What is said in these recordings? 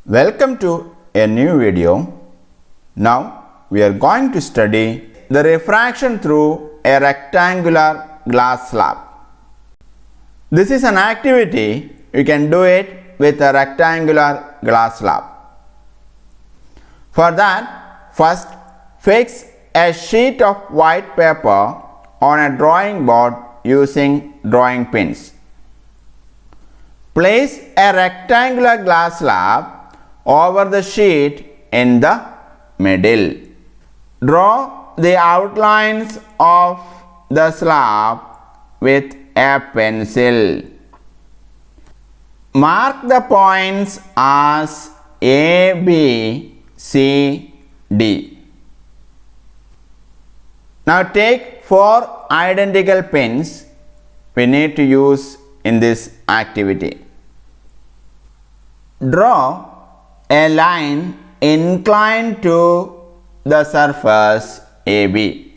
Welcome to a new video. Now we are going to study the refraction through a rectangular glass slab. This is an activity you can do it with a rectangular glass slab. For that, first fix a sheet of white paper on a drawing board using drawing pins. Place a rectangular glass slab over the sheet in the middle. Draw the outlines of the slab with a pencil. Mark the points as A, B, C, D. Now take 4 identical pins we need to use in this activity. Draw a line inclined to the surface AB,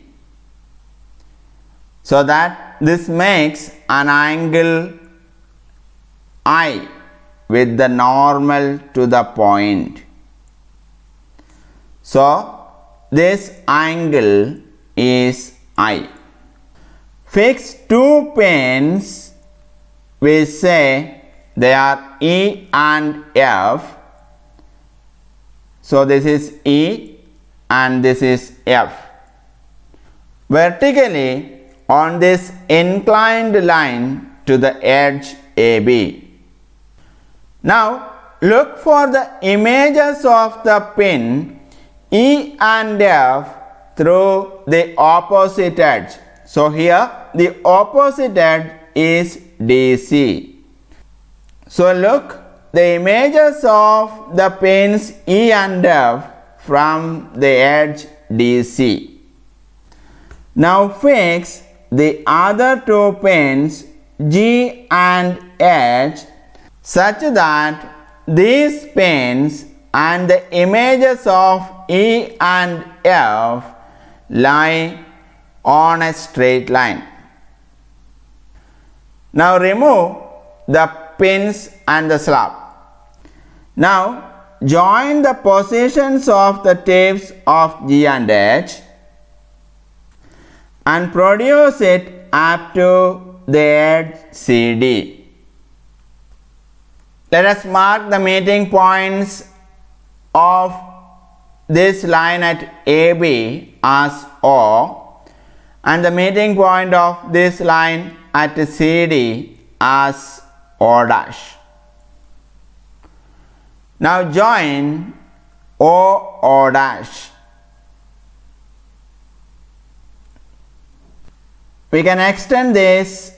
so that this makes an angle I with the normal to the point. So this angle is I. Fix 2 pins, we say they are E and F. So this is E and this is F. Vertically on this inclined line to the edge AB. Now look for the images of the pin E and F through the opposite edge. So here the opposite edge is DC. So look the images of the pins E and F from the edge DC. Now fix the other 2 pins G and H such that these pins and the images of E and F lie on a straight line. Now remove the pins and the slab. Now join the positions of the tips of G and H and produce it up to the edge CD. Let us mark the meeting points of this line at AB as O and the meeting point of this line at CD as O dash. Now join O dash. We can extend this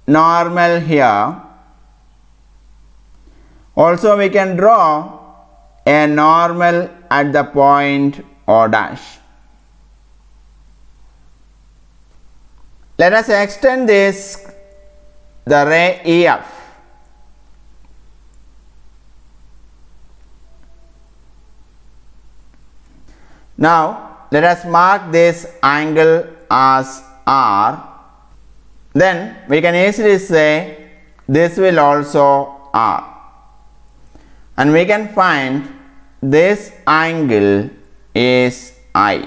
normal here. Also we can draw a normal at the point O dash. Let us extend this the ray EF. Now let us mark this angle as R. Then we can easily say this will also R. And we can find this angle is I.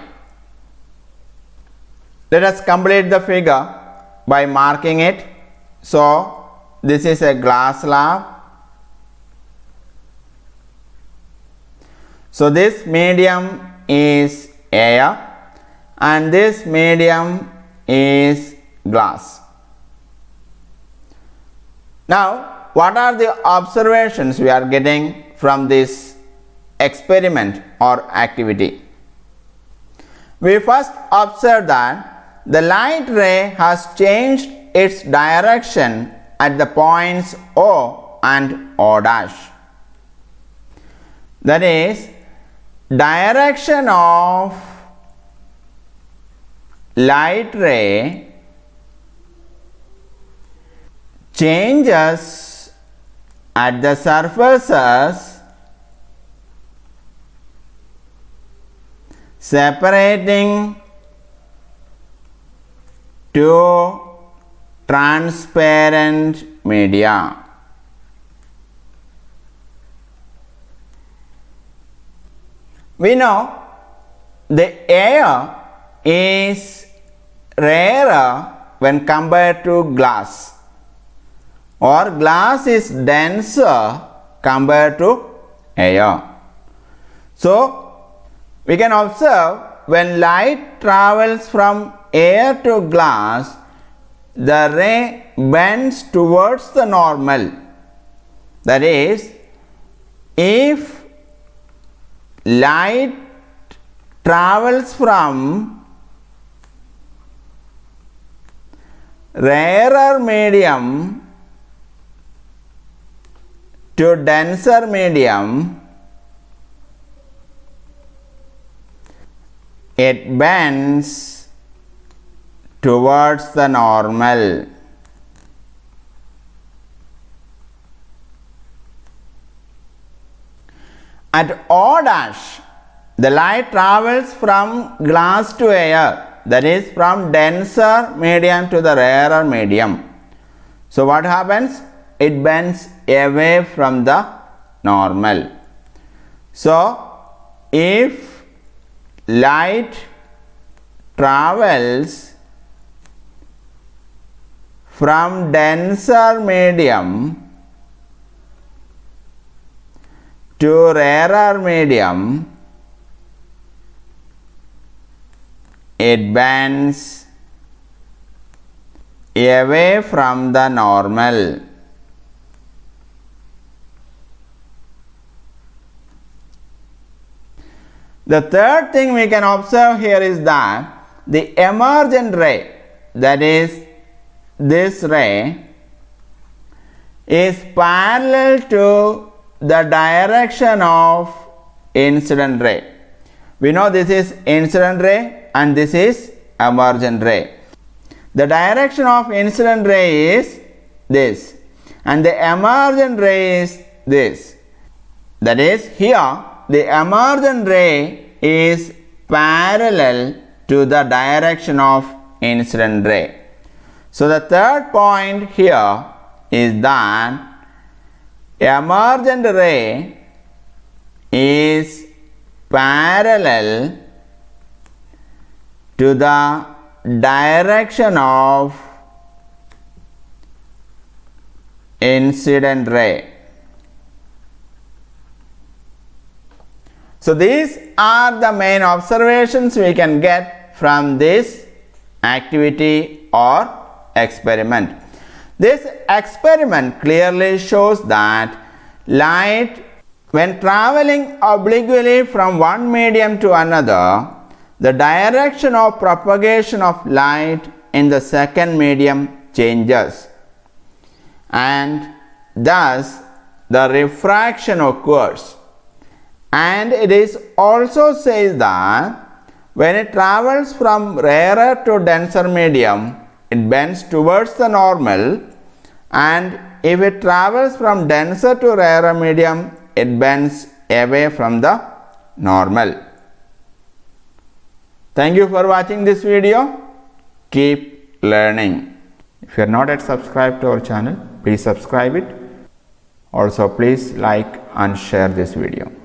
Let us complete the figure by marking it. So this is a glass slab. So this medium is air and this medium is glass. Now what are the observations we are getting from this experiment or activity? We first observe that the light ray has changed its direction at the points O and O dash. That is, direction of light ray changes at the surfaces separating to transparent media. We know the air is rarer when compared to glass, or glass is denser compared to air. So, we can observe when light travels from air to glass, the ray bends towards the normal. That is, if light travels from rarer medium to denser medium, it bends towards the normal. At O dash, the light travels from glass to air, that is from denser medium to the rarer medium. So what happens? It bends away from the normal. So if light travels from denser medium to rarer medium, it bends away from the normal. The third thing we can observe here is that the emergent ray, that is this ray, is parallel to the direction of incident ray. We know this is incident ray and this is emergent ray. The direction of incident ray is this and the emergent ray is this. That is, here the emergent ray is parallel to the direction of incident ray. So the third point here is that emergent ray is parallel to the direction of incident ray. So these are the main observations we can get from this activity or experiment. This experiment clearly shows that light, when traveling obliquely from one medium to another, the direction of propagation of light in the second medium changes, and thus the refraction occurs. And it is also says that when it travels from rarer to denser medium, it bends towards the normal, and if it travels from denser to rarer medium, it bends away from the normal. Thank you for watching this video. Keep learning. If you are not yet subscribed to our channel, please subscribe it. Also, please like and share this video.